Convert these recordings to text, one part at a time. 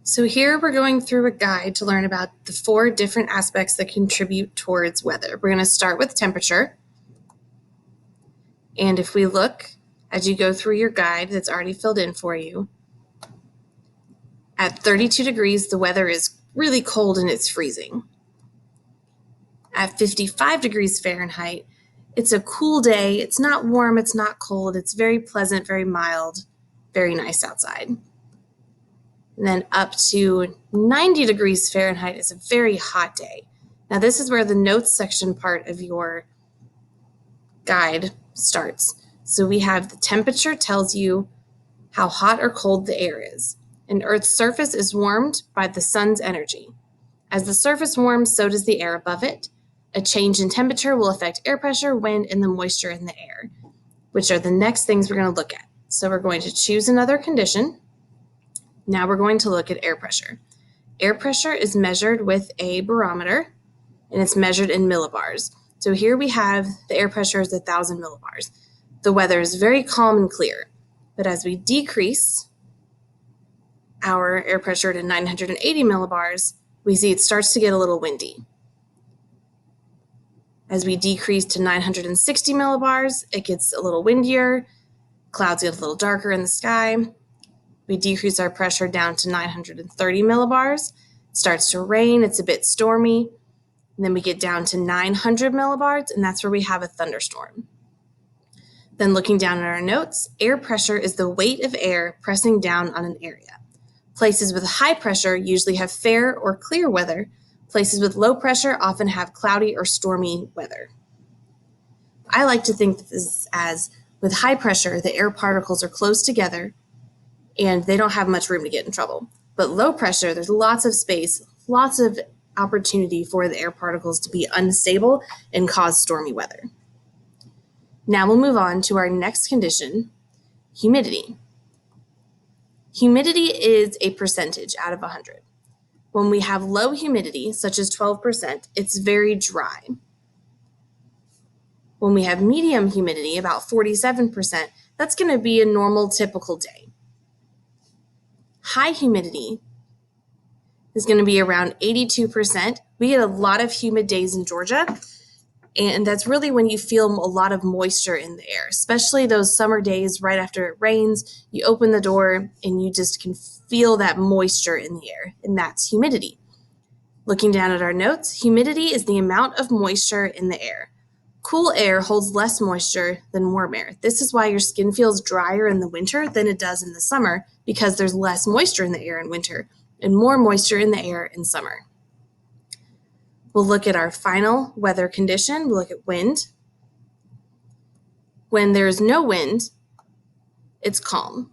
So here we're going through a guide to learn about the 4 different aspects that contribute towards weather. We're going to start with temperature. And if we look, as you go through your guide that's already filled in for you, at 32 degrees, the weather is really cold and it's freezing. At 55 degrees Fahrenheit, it's a cool day. It's not warm, it's not cold. It's very pleasant, very mild, very nice outside. And then up to 90 degrees Fahrenheit is a very hot day. Now this is where the notes section part of your guide starts. So we have the temperature tells you how hot or cold the air is. And Earth's surface is warmed by the sun's energy. As the surface warms, so does the air above it. A change in temperature will affect air pressure, wind, and the moisture in the air, which are the next things we're going to look at. So we're going to choose another condition. Now we're going to look at air pressure. Air pressure is measured with a barometer, and it's measured in millibars. So here we have the air pressure is 1,000 millibars. The weather is very calm and clear, but as we decrease our air pressure to 980 millibars, we see it starts to get a little windy. As we decrease to 960 millibars, it gets a little windier, clouds get a little darker in the sky. We decrease our pressure down to 930 millibars. It starts to rain, it's a bit stormy. And then we get down to 900 millibars, and that's where we have a thunderstorm. Then looking down at our notes, air pressure is the weight of air pressing down on an area. Places with high pressure usually have fair or clear weather. Places with low pressure often have cloudy or stormy weather. I like to think of this as with high pressure, the air particles are close together and they don't have much room to get in trouble. But low pressure, there's lots of space, lots of opportunity for the air particles to be unstable and cause stormy weather. Now we'll move on to our next condition, humidity. Humidity is a percentage out of 100. When we have low humidity, such as 12%, it's very dry. When we have medium humidity, about 47%, that's going to be a normal, typical day. High humidity is going to be around 82%. We get a lot of humid days in Georgia, and that's really when you feel a lot of moisture in the air, especially those summer days right after it rains. You open the door and you just can feel that moisture in the air, and that's humidity. Looking down at our notes, humidity is the amount of moisture in the air. Cool air holds less moisture than warm air. This is why your skin feels drier in the winter than it does in the summer, because there's less moisture in the air in winter and more moisture in the air in summer. We'll look at our final weather condition. We'll look at wind. When there's no wind, it's calm.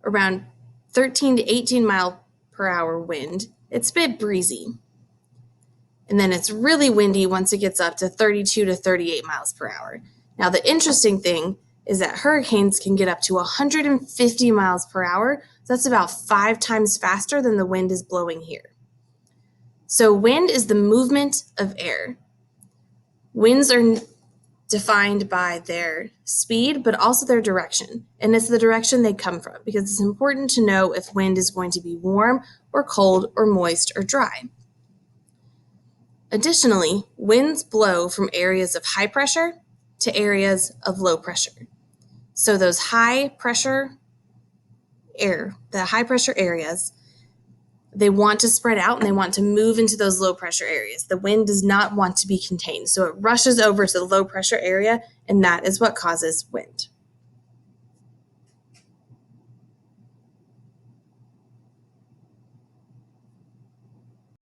Around 13 to 18 mile per hour wind, it's a bit breezy. And then it's really windy once it gets up to 32 to 38 miles per hour. Now, the interesting thing is that hurricanes can get up to 150 miles per hour. So that's about 5 times faster than the wind is blowing here. So wind is the movement of air. Winds are defined by their speed, but also their direction. And it's the direction they come from, because it's important to know if wind is going to be warm or cold or moist or dry. Additionally, winds blow from areas of high pressure to areas of low pressure. So those high pressure areas, they want to spread out and they want to move into those low pressure areas. The wind does not want to be contained, so it rushes over to the low pressure area, and that is what causes wind.